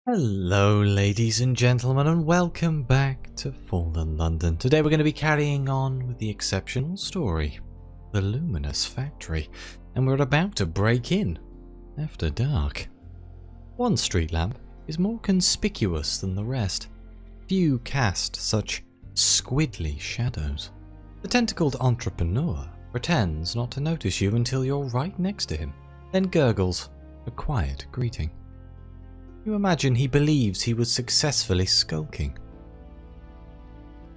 Hello ladies and gentlemen, and welcome back to Fallen London. Today we're going to be carrying on with the exceptional story, the Luminous factory, and we're about to break in after dark. One street lamp is more conspicuous than the rest. Few cast such squidly shadows. The Tentacled Entrepreneur pretends not to notice you until you're right next to him, then gurgles a quiet greeting. You imagine he believes he was successfully skulking.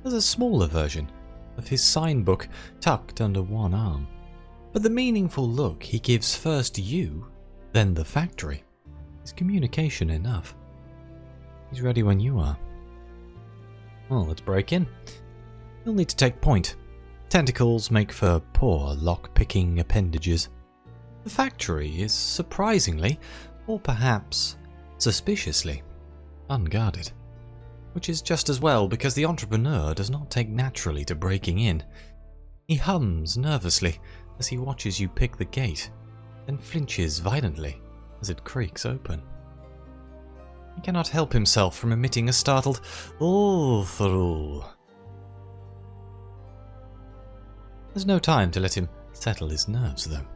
There's a smaller version of his sign book tucked under one arm, but the meaningful look he gives first you, then the factory, is communication enough. He's ready when you are. Well, let's break in. You'll need to take point. Tentacles make for poor lock-picking appendages. The factory is surprisingly, or perhaps suspiciously, unguarded. Which is just as well, because the entrepreneur does not take naturally to breaking in. He hums nervously as he watches you pick the gate, then flinches violently as it creaks open. He cannot help himself from emitting a startled "oh" through. There's no time to let him settle his nerves, though.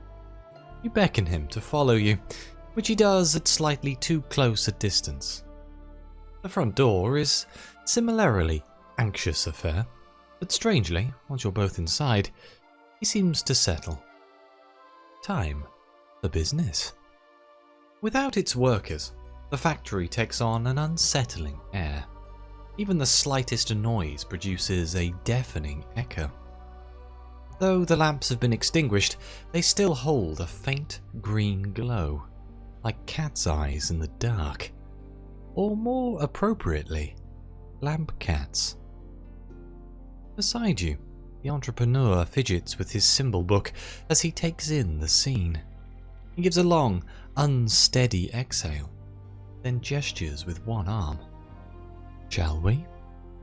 You beckon him to follow you, which he does at slightly too close a distance. The front door is similarly anxious affair, but strangely, once you're both inside, he seems to settle. Time for business. Without its workers, the factory takes on an unsettling air. Even the slightest noise produces a deafening echo. Though the lamps have been extinguished, they still hold a faint green glow, like cat's eyes in the dark, or more appropriately, lamp cats. Beside you, the entrepreneur fidgets with his symbol book as he takes in the scene. He gives a long, unsteady exhale, then gestures with one arm. Shall we?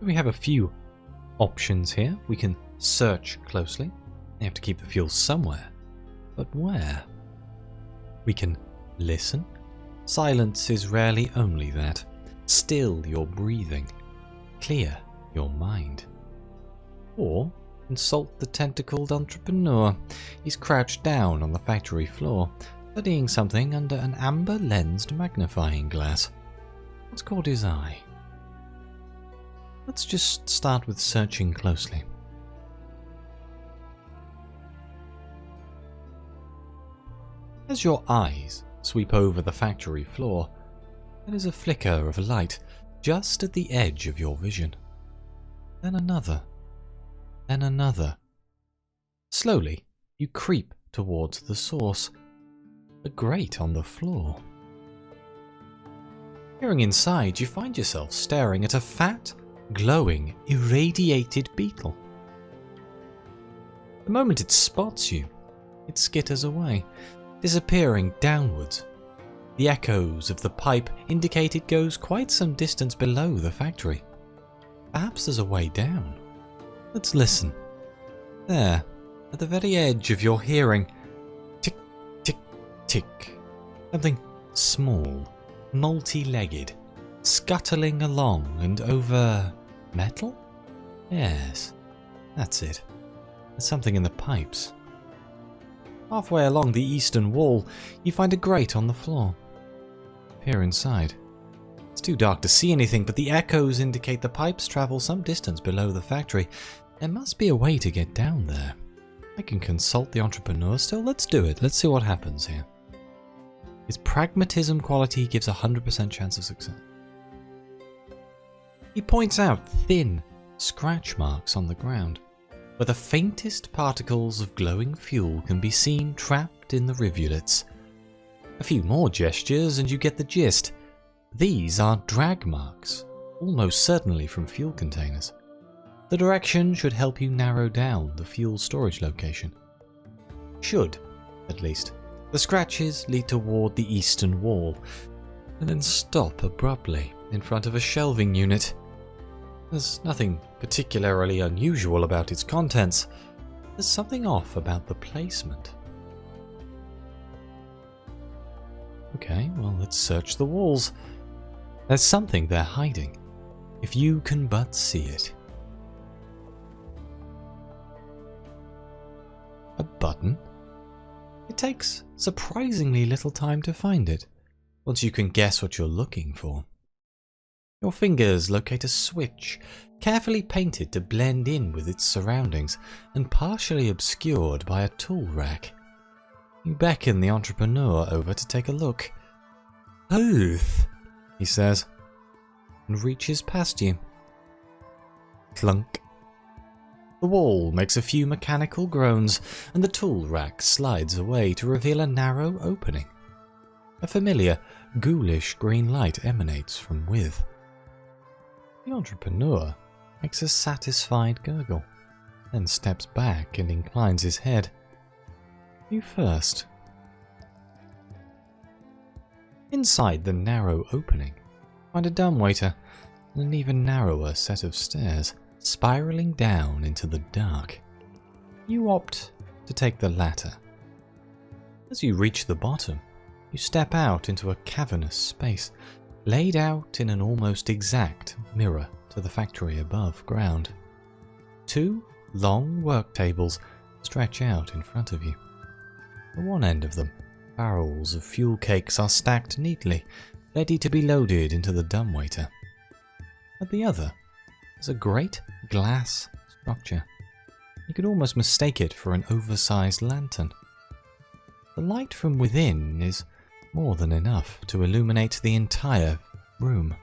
We have a few options here. We can search closely. You have to keep the fuel somewhere, but where? We can listen. Silence is rarely only that. Still your breathing. Clear your mind. Or consult the Tentacled Entrepreneur. He's crouched down on the factory floor, studying something under an amber-lensed magnifying glass. What's caught his eye? Let's just start with searching closely. As your eyes sweep over the factory floor, there is a flicker of light just at the edge of your vision. Then another. Then another. Slowly, you creep towards the source. A grate on the floor. Peering inside, you find yourself staring at a fat, glowing, irradiated beetle. The moment it spots you, it skitters away, disappearing downwards. The echoes of the pipe indicate it goes quite some distance below the factory. Perhaps there's a way down. Let's listen. There, at the very edge of your hearing, tick, tick, tick. Something small, multi-legged, scuttling along and over metal? Yes, that's it. There's something in the pipes. Halfway along the eastern wall, you find a grate on the floor. Peer inside. It's too dark to see anything, but the echoes indicate the pipes travel some distance below the factory. There must be a way to get down there. I can consult the entrepreneur still. Let's do it. Let's see what happens here. His pragmatism quality gives a 100% chance of success. He points out thin scratch marks on the ground, where the faintest particles of glowing fuel can be seen trapped in the rivulets. A few more gestures and you get the gist. These are drag marks, almost certainly from fuel containers. The direction should help you narrow down the fuel storage location. Should, at least. The scratches lead toward the eastern wall, and then stop abruptly in front of a shelving unit. There's nothing particularly unusual about its contents. There's something off about the placement. Okay, well, let's search the walls. There's something they're hiding, if you can but see it. A button? It takes surprisingly little time to find it, once you can guess what you're looking for. Your fingers locate a switch, carefully painted to blend in with its surroundings and partially obscured by a tool rack. You beckon the entrepreneur over to take a look. "Oath," he says, and reaches past you. Clunk. The wall makes a few mechanical groans, and the tool rack slides away to reveal a narrow opening. A familiar, ghoulish green light emanates from with. The entrepreneur makes a satisfied gurgle, then steps back and inclines his head. You first. Inside the narrow opening, find a dumbwaiter and an even narrower set of stairs, spiraling down into the dark. You opt to take the latter. As you reach the bottom, you step out into a cavernous space, laid out in an almost exact mirror to the factory above ground. 2 long work tables stretch out in front of you. At one end of them, barrels of fuel cakes are stacked neatly, ready to be loaded into the dumbwaiter. At the other is a great glass structure. You could almost mistake it for an oversized lantern. The light from within is more than enough to illuminate the entire room.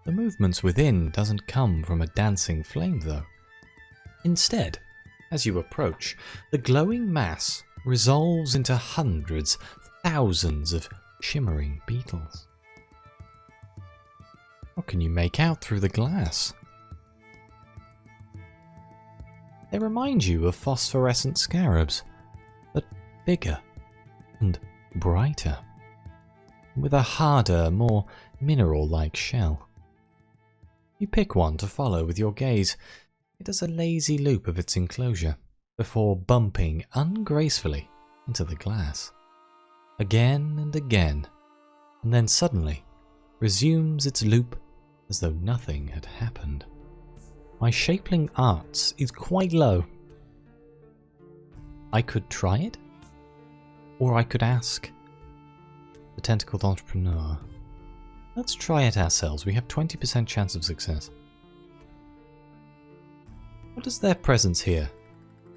The movements within doesn't come from a dancing flame, though. Instead, as you approach, the glowing mass resolves into hundreds, thousands of shimmering beetles. What can you make out through the glass? They remind you of phosphorescent scarabs, but bigger and brighter, with a harder, more mineral-like shell. You pick one to follow with your gaze. It does a lazy loop of its enclosure, before bumping ungracefully into the glass. Again and again, and then suddenly resumes its loop as though nothing had happened. My shapling arts is quite low. I could try it, or I could ask the Tentacled Entrepreneur. Let's try it ourselves. We have 20% chance of success. What does their presence here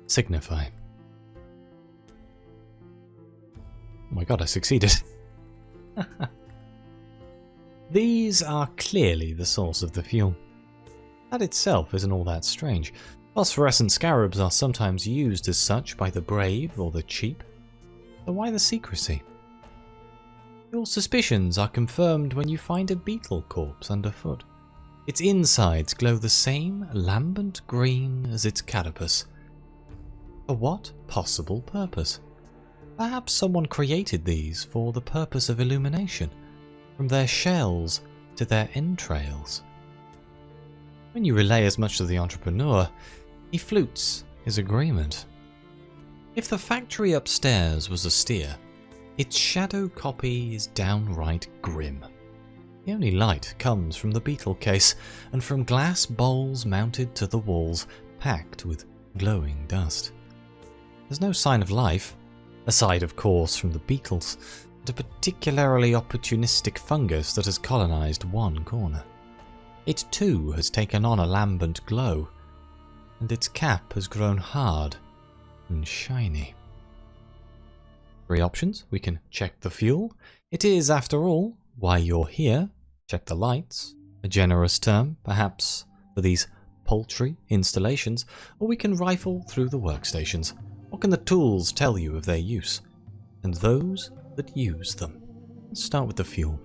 signify? Oh my god, I succeeded. These are clearly the source of the fuel. That itself isn't all that strange. Phosphorescent scarabs are sometimes used as such by the brave or the cheap. So why the secrecy? Your suspicions are confirmed when you find a beetle corpse underfoot. Its insides glow the same lambent green as its carapace. For what possible purpose? Perhaps someone created these for the purpose of illumination, from their shells to their entrails. When you relay as much to the entrepreneur, he flutes his agreement. If the factory upstairs was austere, its shadow copy is downright grim. The only light comes from the beetle case and from glass bowls mounted to the walls, packed with glowing dust. There's no sign of life, aside of course from the beetles, and a particularly opportunistic fungus that has colonized one corner. It too has taken on a lambent glow, and its cap has grown hard and shiny. 3 options. We can check the fuel. It is, after all, why you're here. Check the lights. A generous term, perhaps, for these paltry installations. Or we can rifle through the workstations. What can the tools tell you of their use? And those that use them. Let's start with the fuel.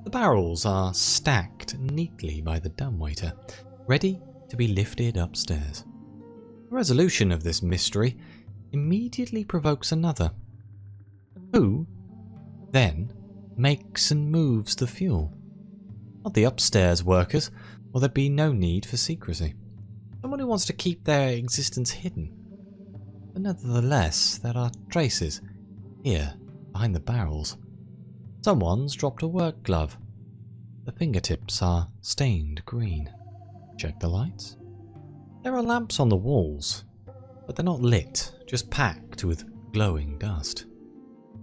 The barrels are stacked neatly by the dumbwaiter, ready to be lifted upstairs. The resolution of this mystery immediately provokes another. Who, then, makes and moves the fuel? Not the upstairs workers, or there'd be no need for secrecy. Someone who wants to keep their existence hidden. But nevertheless, there are traces Here, behind the barrels, someone's dropped a work glove. The fingertips are stained green. Check the lights. There are lamps on the walls, but they're not lit, just packed with glowing dust.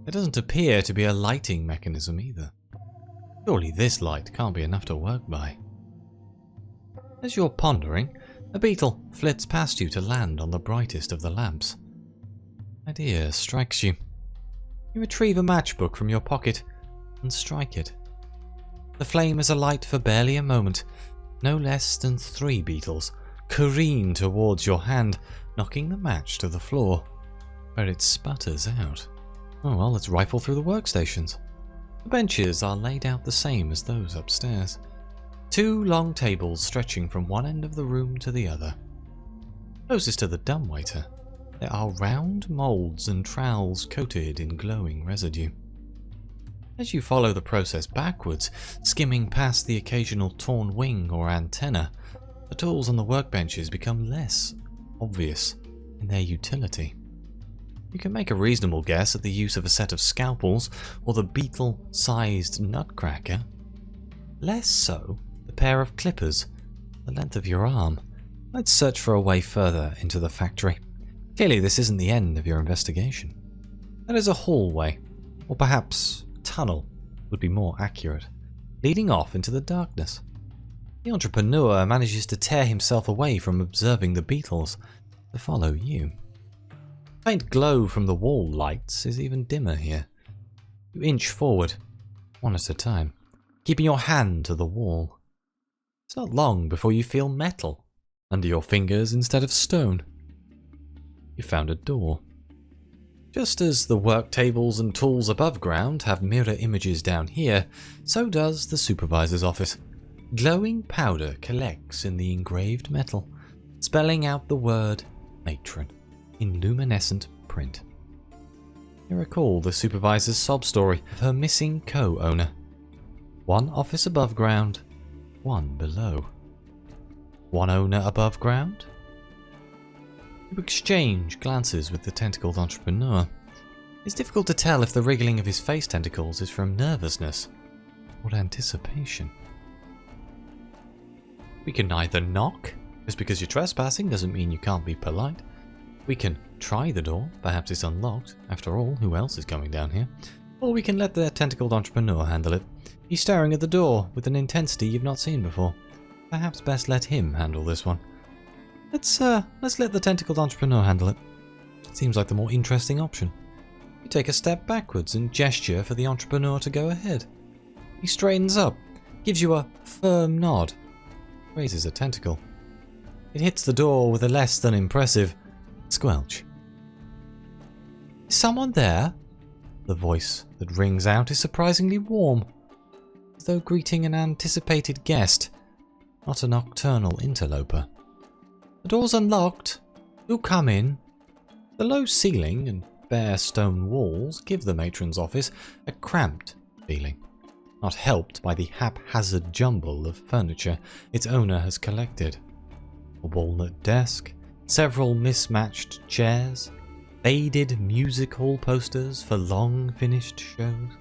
There doesn't appear to be a lighting mechanism either. Surely this light can't be enough to work by. As you're pondering, a beetle flits past you to land on the brightest of the lamps. An idea strikes you. You retrieve a matchbook from your pocket and strike it. The flame is alight for barely a moment. No less than 3 beetles careen towards your hand, knocking the match to the floor, where it sputters out. Oh well, let's rifle through the workstations. The benches are laid out the same as those upstairs. 2 long tables stretching from one end of the room to the other. Closest to the dumbwaiter, there are round moulds and trowels coated in glowing residue. As you follow the process backwards, skimming past the occasional torn wing or antenna, the tools on the workbenches become less obvious in their utility. You can make a reasonable guess at the use of a set of scalpels or the beetle-sized nutcracker. Less so the pair of clippers, the length of your arm. Let's search for a way further into the factory. Clearly this isn't the end of your investigation. There is a hallway, or perhaps tunnel would be more accurate, leading off into the darkness. The entrepreneur manages to tear himself away from observing the beetles to follow you. Faint glow from the wall lights is even dimmer here. You inch forward, one at a time, keeping your hand to the wall. It's not long before you feel metal under your fingers instead of stone. You found a door. Just as the work tables and tools above ground have mirror images down here, so does the supervisor's office. Glowing powder collects in the engraved metal, spelling out the word matron in luminescent print. You recall the supervisor's sob story of her missing co-owner. 1 office above ground, 1 below. 1 owner above ground? You exchange glances with the Tentacled Entrepreneur. It's difficult to tell if the wriggling of his face tentacles is from nervousness or anticipation. We can either knock. Just because you're trespassing doesn't mean you can't be polite. We can try the door, perhaps it's unlocked. After all, who else is coming down here? Or we can let the Tentacled Entrepreneur handle it. He's staring at the door with an intensity you've not seen before. Perhaps best let him handle this one. Let's let the Tentacled Entrepreneur handle it. Seems like the more interesting option. You take a step backwards and gesture for the entrepreneur to go ahead. He straightens up, gives you a firm nod, raises a tentacle. It hits the door with a less than impressive squelch. Is someone there? The voice that rings out is surprisingly warm, as though greeting an anticipated guest, not a nocturnal interloper. The door's unlocked. Do come in. The low ceiling and bare stone walls give the matron's office a cramped feeling, not helped by the haphazard jumble of furniture its owner has collected. A walnut desk, several mismatched chairs, faded music hall posters for long finished shows.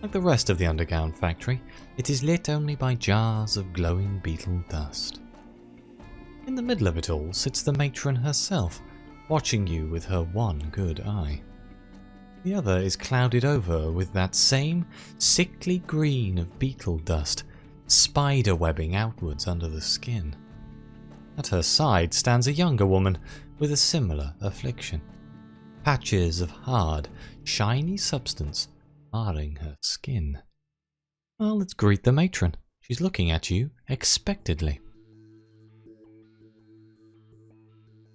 Like the rest of the underground factory, it is lit only by jars of glowing beetle dust. In the middle of it all sits the matron herself, watching you with her one good eye. The other is clouded over with that same sickly green of beetle dust, spider webbing outwards under the skin. At her side stands a younger woman with a similar affliction. Patches of hard, shiny substance marring her skin. Well, let's greet the matron. She's looking at you expectantly.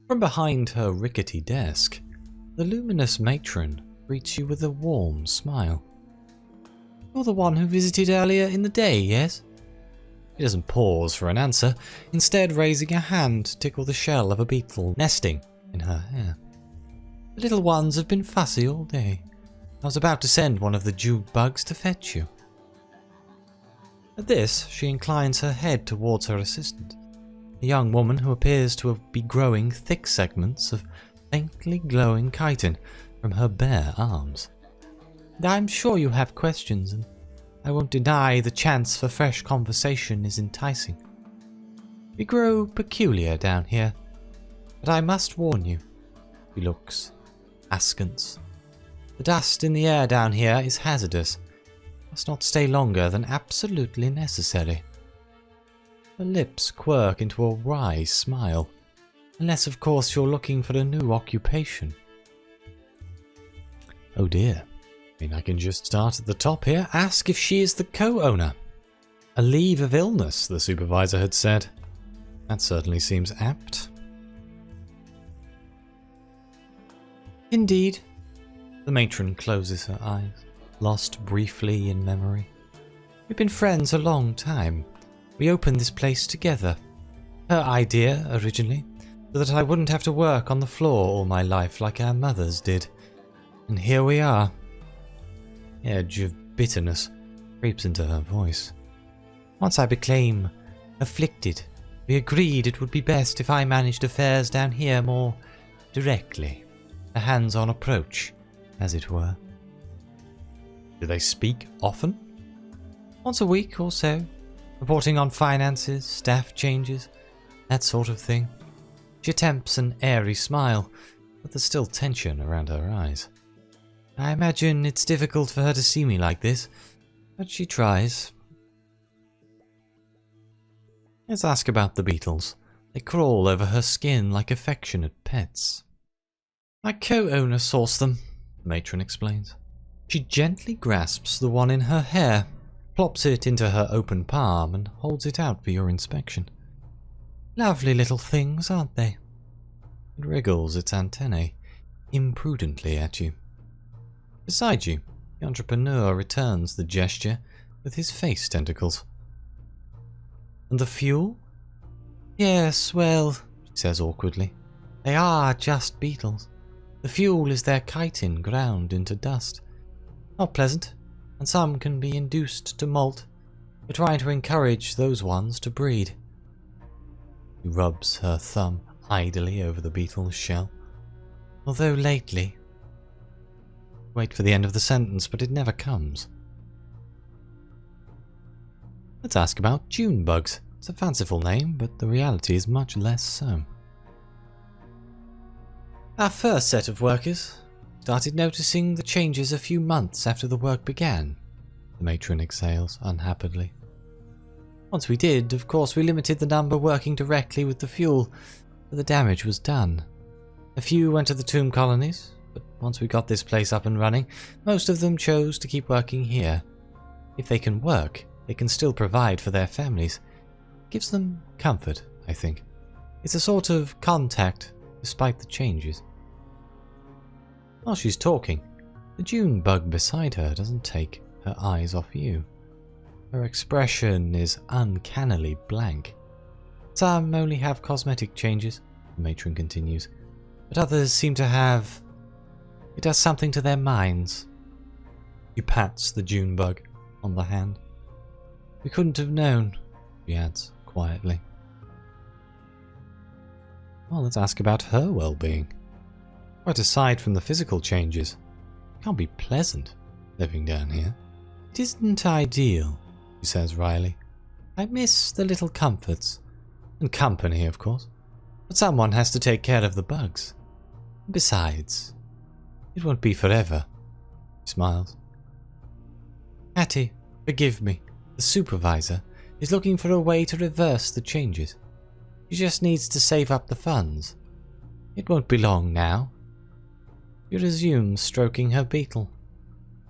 From behind her rickety desk, the luminous matron greets you with a warm smile. You're the one who visited earlier in the day, yes? She doesn't pause for an answer, instead raising a hand to tickle the shell of a beetle nesting in her hair. The little ones have been fussy all day. I was about to send one of the Jute bugs to fetch you. At this, she inclines her head towards her assistant, a young woman who appears to be growing thick segments of faintly glowing chitin from her bare arms. "I'm sure you have questions, and I won't deny the chance for fresh conversation is enticing. We grow peculiar down here, but I must warn you." He looks askance. "The dust in the air down here is hazardous. Must not stay longer than absolutely necessary." Her lips quirk into a wry smile. "Unless, of course, you're looking for a new occupation." Oh dear. I can just start at the top here. Ask if she is the co-owner. A leave of illness, the supervisor had said. That certainly seems apt. "Indeed." The matron closes her eyes, lost briefly in memory. "We've been friends a long time. We opened this place together. Her idea, originally, so that I wouldn't have to work on the floor all my life like our mothers did. And here we are." The edge of bitterness creeps into her voice. "Once I became afflicted, we agreed it would be best if I managed affairs down here more directly. A hands-on approach, as it were." "Do they speak often?" "Once a week or so, reporting on finances, staff changes, that sort of thing." She attempts an airy smile, but there's still tension around her eyes. "I imagine it's difficult for her to see me like this, but she tries." Let's ask about the beetles. They crawl over her skin like affectionate pets. "My co-owner sourced them," the matron explains. She gently grasps the one in her hair, plops it into her open palm, and holds it out for your inspection. "Lovely little things, aren't they?" It wriggles its antennae imprudently at you. Beside you, the entrepreneur returns the gesture with his face tentacles. "And the fuel?" "Yes, well," she says awkwardly, "they are just beetles. The fuel is their chitin ground into dust. Not pleasant, and some can be induced to molt. We're trying to encourage those ones to breed." She rubs her thumb idly over the beetle's shell. "Although lately..." Wait for the end of the sentence, but it never comes. Let's ask about June bugs. It's a fanciful name, but the reality is much less so. "Our first set of workers started noticing the changes a few months after the work began," the matron exhales unhappily. "Once we did, of course, we limited the number working directly with the fuel, but the damage was done. A few went to the tomb colonies, but once we got this place up and running, most of them chose to keep working here. If they can work, they can still provide for their families. It gives them comfort, I think. It's a sort of contact, despite the changes." While she's talking, the June bug beside her doesn't take her eyes off you. Her expression is uncannily blank. "Some only have cosmetic changes," the matron continues, "but others seem to have... it does something to their minds." She pats the June bug on the hand. "We couldn't have known," she adds quietly. Well, let's ask about her well-being. Quite aside from the physical changes, it can't be pleasant living down here. "It isn't ideal," she says wryly. "I miss the little comforts. And company, of course. But someone has to take care of the bugs. Besides, it won't be forever." She smiles. "Hattie, forgive me. The supervisor is looking for a way to reverse the changes. She just needs to save up the funds. It won't be long now." She resumes stroking her beetle.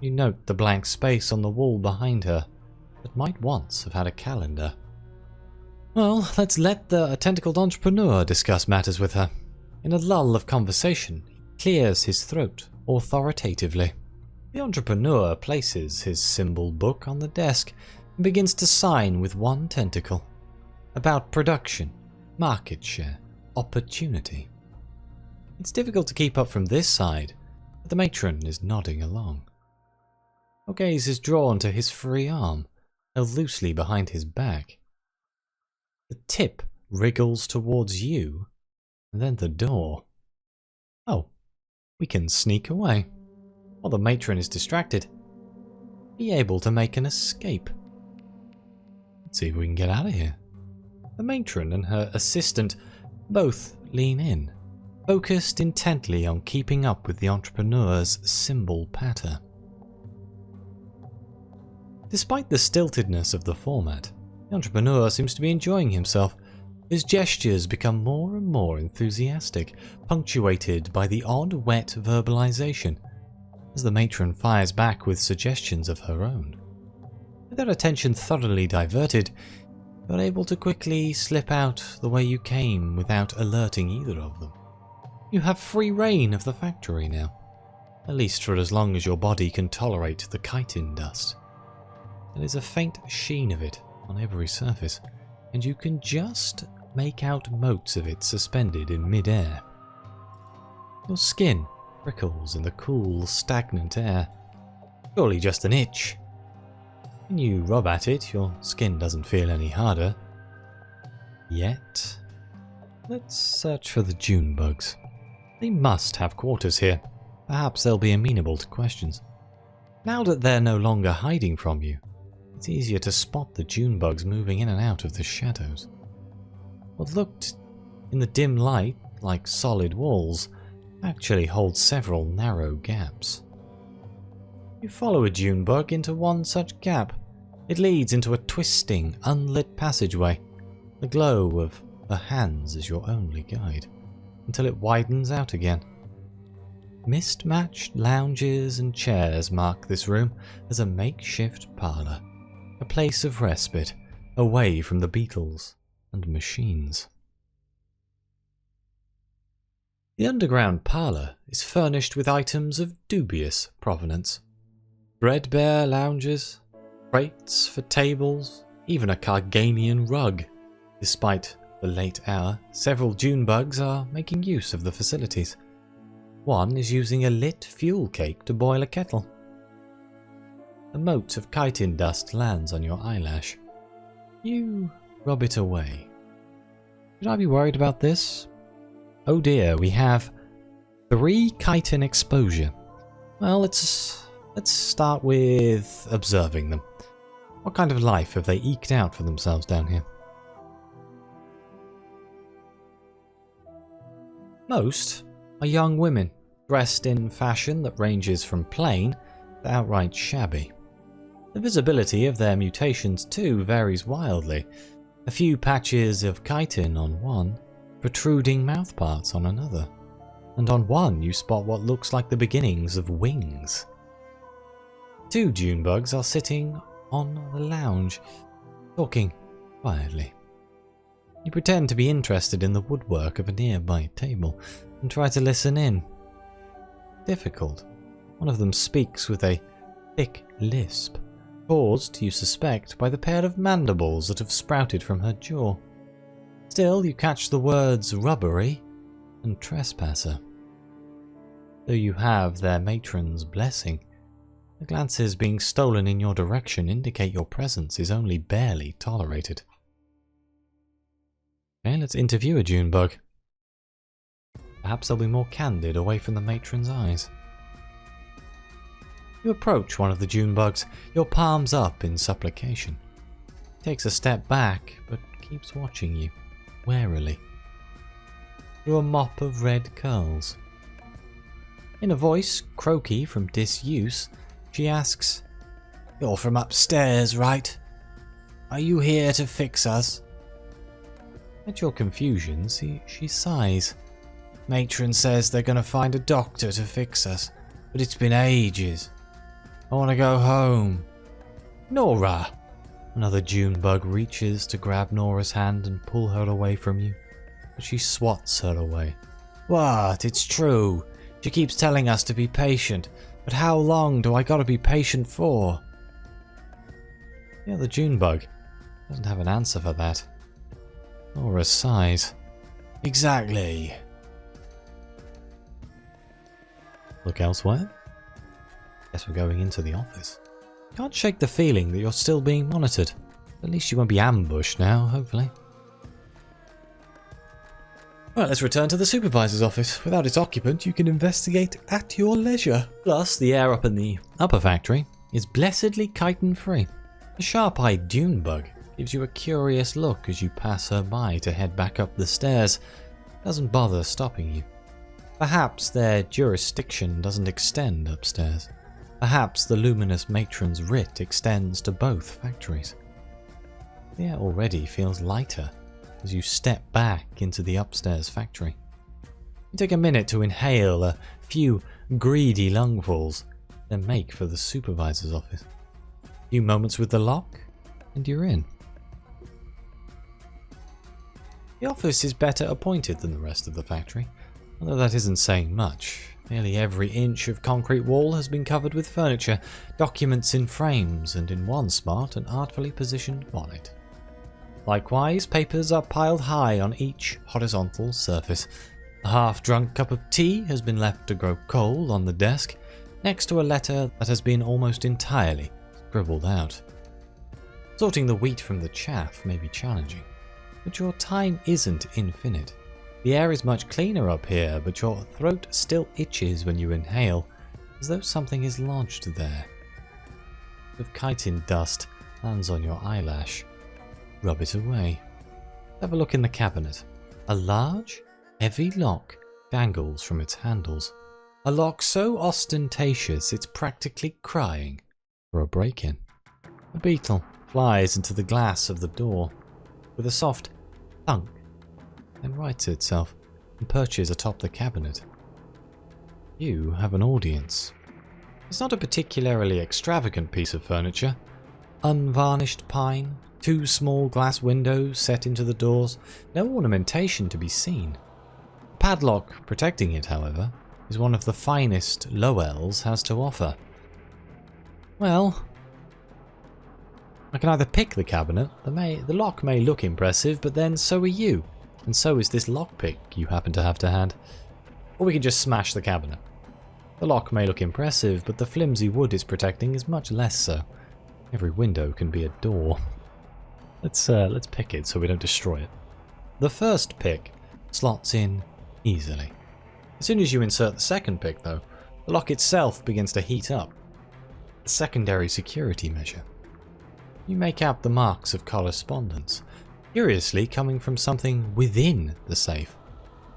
You note the blank space on the wall behind her that might once have had a calendar. Well, let's let the Tentacled Entrepreneur discuss matters with her. In a lull of conversation, he clears his throat authoritatively. The entrepreneur places his symbol book on the desk and begins to sign with one tentacle. About production, market share, opportunity. It's difficult to keep up from this side, but the matron is nodding along. Her gaze is drawn to his free arm, held loosely behind his back. The tip wriggles towards you, and then the door. Oh, We can sneak away. While the matron is distracted, be able to make an escape. Let's see if we can get out of here. The matron and her assistant both lean in, focused intently on keeping up with the entrepreneur's cymbal patter. Despite the stiltedness of the format, the entrepreneur seems to be enjoying himself. His gestures become more and more enthusiastic, punctuated by the odd wet verbalization, as the matron fires back with suggestions of her own. With their attention thoroughly diverted, you're able to quickly slip out the way you came without alerting either of them. You have free reign of the factory now, at least for as long as your body can tolerate the chitin dust. There is a faint sheen of it on every surface, and you can just make out motes of it suspended in mid-air. Your skin prickles in the cool, stagnant air. Surely just an itch. When you rub at it, your skin doesn't feel any harder. Yet. Let's search for the June bugs. They must have quarters here. Perhaps they'll be amenable to questions. Now that they're no longer hiding from you, it's easier to spot the June bugs moving in and out of the shadows. What looked in the dim light like solid walls actually holds several narrow gaps. You follow a June bug into one such gap. It leads into a twisting, unlit passageway. The glow of her hands is your only guide, until it widens out again. Mist-matched lounges and chairs mark this room as a makeshift parlour, a place of respite, away from the beetles and machines. The underground parlour is furnished with items of dubious provenance. Threadbare lounges, crates for tables, even a Carganian rug. Despite the late hour, several June bugs are making use of the facilities. One is using a lit fuel cake to boil a kettle. A mote of chitin dust lands on your eyelash. You rub it away. Should I be worried about this? Oh dear, we have 3 chitin exposure. Well, let's start with observing them. What kind of life have they eked out for themselves down here? Most are young women, dressed in fashion that ranges from plain to outright shabby. The visibility of their mutations too varies wildly. A few patches of chitin on one, protruding mouthparts on another, and on one you spot what looks like the beginnings of wings. 2 June bugs are sitting on the lounge, talking quietly. You pretend to be interested in the woodwork of a nearby table and try to listen in. Difficult. One of them speaks with a thick lisp, caused, you suspect, by the pair of mandibles that have sprouted from her jaw. Still, you catch the words rubbery and trespasser. Though you have their matron's blessing, the glances being stolen in your direction indicate your presence is only barely tolerated. Okay, let's interview a June bug. Perhaps they'll be more candid away from the matron's eyes. You approach one of the June bugs, your palms up in supplication. He takes a step back, but keeps watching you, warily, through a mop of red curls. In a voice croaky from disuse, she asks, "You're from upstairs, right? Are you here to fix us?" At your confusion, she sighs. "Matron says they're going to find a doctor to fix us, but it's been ages. I want to go home." "Nora!" Another June bug reaches to grab Nora's hand and pull her away from you, but she swats her away. "What? It's true. She keeps telling us to be patient, but how long do I gotta be patient for?" The other June bug doesn't have an answer for that. Nora sighs. "Exactly." Look elsewhere? Guess we're going into the office. Can't shake the feeling that you're still being monitored. At least you won't be ambushed now, hopefully. Well, let's return to the supervisor's office. Without its occupant, you can investigate at your leisure. Plus, the air up in the upper factory is blessedly chitin-free. The sharp-eyed dune bug gives you a curious look as you pass her by to head back up the stairs. Doesn't bother stopping you. Perhaps their jurisdiction doesn't extend upstairs. Perhaps the Luminous matron's writ extends to both factories. The air already feels lighter as you step back into the upstairs factory. You take a minute to inhale a few greedy lungfuls, then make for the supervisor's office. A few moments with the lock, and you're in. The office is better appointed than the rest of the factory, although that isn't saying much. Nearly every inch of concrete wall has been covered with furniture, documents in frames, and in one smart and artfully positioned wallet. Likewise, papers are piled high on each horizontal surface. A half-drunk cup of tea has been left to grow cold on the desk, next to a letter that has been almost entirely scribbled out. Sorting the wheat from the chaff may be challenging, but your time isn't infinite. The air is much cleaner up here, but your throat still itches when you inhale, as though something is lodged there. A bit of chitin dust lands on your eyelash. Rub it away. Have a look in the cabinet. A large, heavy lock dangles from its handles. A lock so ostentatious it's practically crying for a break-in. A beetle flies into the glass of the door with a soft thunk, then rights itself and perches atop the cabinet. You have an audience. It's not a particularly extravagant piece of furniture. Unvarnished pine, 2 small glass windows set into the doors, no ornamentation to be seen. The padlock protecting it, however, is one of the finest Lowell's has to offer. Well, I can either pick the cabinet, the lock may look impressive, but then so are you, and so is this lockpick you happen to have to hand. Or we can just smash the cabinet. The lock may look impressive, but the flimsy wood it's protecting is much less so. Every window can be a door. Let's pick it so we don't destroy it. The first pick slots in easily. As soon as you insert the second pick, though, the lock itself begins to heat up. A secondary security measure. You make out the marks of correspondence, curiously coming from something within the safe,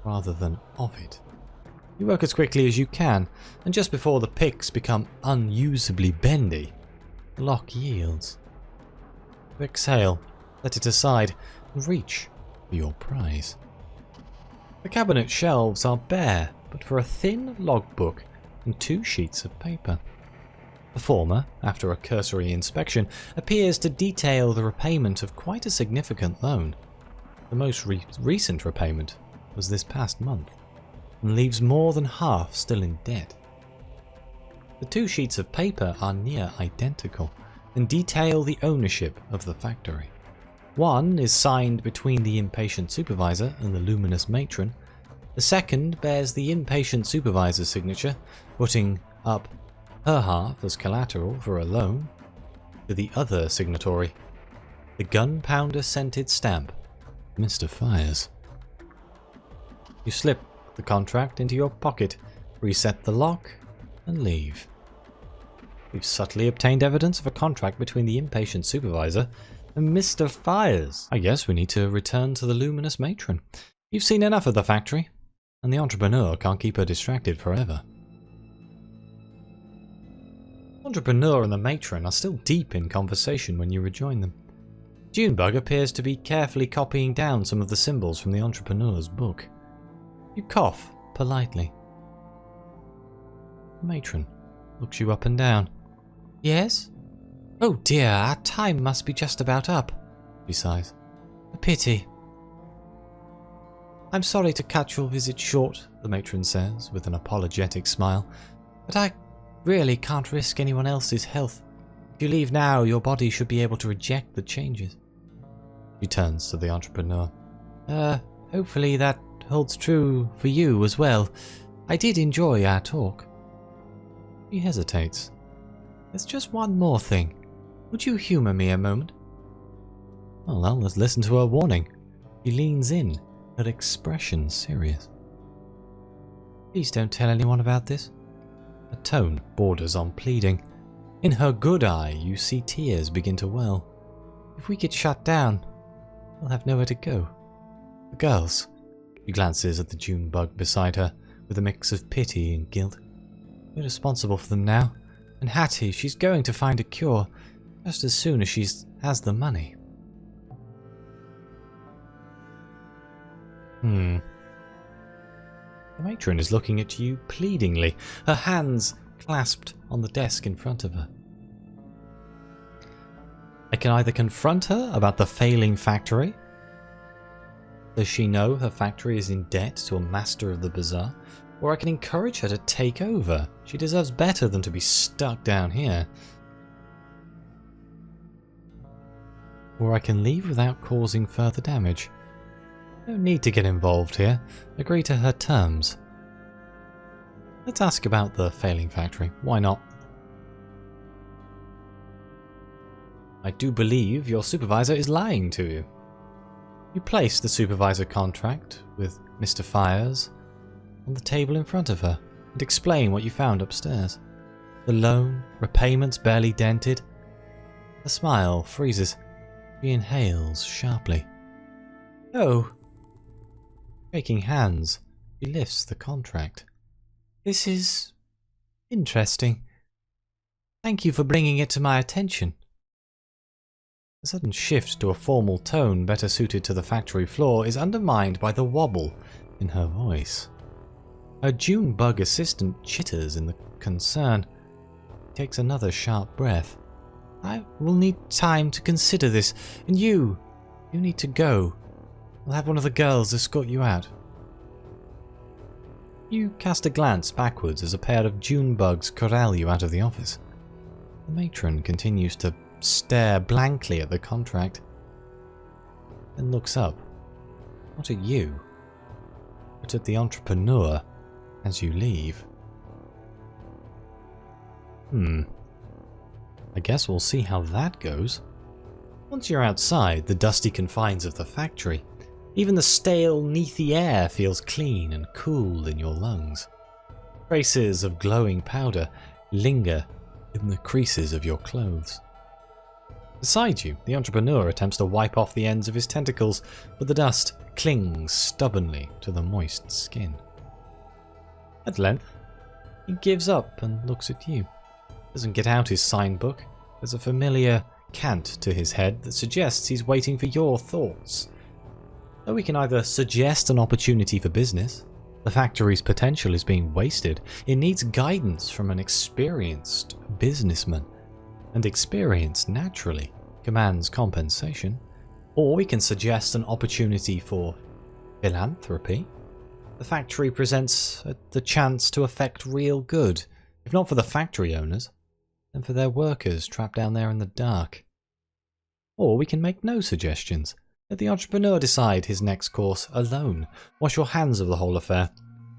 rather than of it. You work as quickly as you can, and just before the picks become unusably bendy, the lock yields. You exhale, let it aside, and reach for your prize. The cabinet shelves are bare, but for a thin logbook and 2 sheets of paper. The former, after a cursory inspection, appears to detail the repayment of quite a significant loan. The most recent repayment was this past month, and leaves more than half still in debt. The 2 sheets of paper are near identical, and detail the ownership of the factory. One is signed between the Impatient Supervisor and the Luminous Matron. The second bears the Impatient Supervisor's signature, putting up her half as collateral for a loan, to the other signatory, the gunpowder scented stamp, Mr. Fires. You slip the contract into your pocket, reset the lock, and leave. We've subtly obtained evidence of a contract between the Impatient Supervisor and Mr. Fires. I guess we need to return to the Luminous Matron. You've seen enough of the factory, and the entrepreneur can't keep her distracted forever. The entrepreneur and the matron are still deep in conversation when you rejoin them. Junebug appears to be carefully copying down some of the symbols from the entrepreneur's book. You cough politely. The matron looks you up and down. Yes? Oh dear, our time must be just about up, she sighs. A pity. I'm sorry to cut your visit short, the matron says, with an apologetic smile, but I really can't risk anyone else's health. If you leave now, your body should be able to reject the changes. She turns to the entrepreneur. Hopefully that holds true for you as well. I did enjoy our talk. He hesitates. There's just one more thing. Would you humour me a moment? Well, let's listen to her warning. He leans in, her expression serious. Please don't tell anyone about this. Her tone borders on pleading. In her good eye, you see tears begin to well. If we get shut down, we'll have nowhere to go. The girls. She glances at the June bug beside her with a mix of pity and guilt. We're responsible for them now. And Hattie, she's going to find a cure just as soon as she has the money. The matron is looking at you pleadingly, her hands clasped on the desk in front of her. I can either confront her about the failing factory. Does she know her factory is in debt to a master of the bazaar? Or I can encourage her to take over. She deserves better than to be stuck down here. Or I can leave without causing further damage. No need to get involved here. Agree to her terms. Let's ask about the failing factory. Why not? I do believe your supervisor is lying to you. You place the supervisor contract with Mr. Fires on the table in front of her and explain what you found upstairs. The loan, repayments barely dented. A smile freezes. She inhales sharply. Oh. Shaking hands, she lifts the contract. This is interesting. Thank you for bringing it to my attention. The sudden shift to a formal tone better suited to the factory floor is undermined by the wobble in her voice. Her June bug assistant chitters in the concern. She takes another sharp breath. I will need time to consider this, and you need to go. I'll have one of the girls escort you out. You cast a glance backwards as a pair of June bugs corral you out of the office. The matron continues to stare blankly at the contract, then looks up, not at you, but at the entrepreneur as you leave. I guess we'll see how that goes. Once you're outside the dusty confines of the factory, even the stale, neathy air feels clean and cool in your lungs. Traces of glowing powder linger in the creases of your clothes. Beside you, the entrepreneur attempts to wipe off the ends of his tentacles, but the dust clings stubbornly to the moist skin. At length, he gives up and looks at you. Doesn't get out his sign book. There's a familiar cant to his head that suggests he's waiting for your thoughts. Though we can either suggest an opportunity for business, the factory's potential is being wasted. It needs guidance from an experienced businessman, and experience naturally commands compensation. Or we can suggest an opportunity for philanthropy. The factory presents the chance to effect real good, if not for the factory owners, then for their workers trapped down there in the dark. Or we can make no suggestions. Let the entrepreneur decide his next course alone. Wash your hands of the whole affair.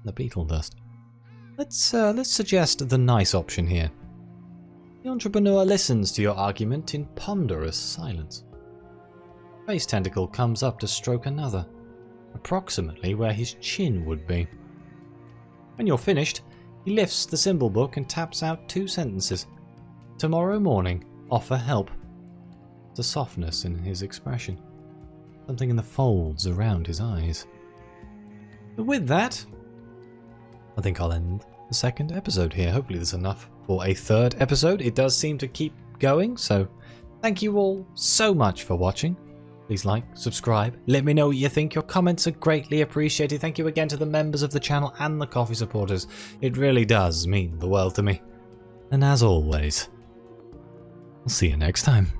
The beetle dust. Let's suggest the nice option here. The entrepreneur listens to your argument in ponderous silence. Face tentacle comes up to stroke another, approximately where his chin would be. When you're finished, he lifts the symbol book and taps out 2 sentences. Tomorrow morning, offer help. The softness in his expression. Something in the folds around his eyes. But with that, I think I'll end the 2nd episode here. Hopefully there's enough for a 3rd episode. It does seem to keep going, so thank you all so much for watching. Please like, subscribe, let me know what you think. Your comments are greatly appreciated. Thank you again to the members of the channel and the coffee supporters. It really does mean the world to me. And as always, I'll see you next time.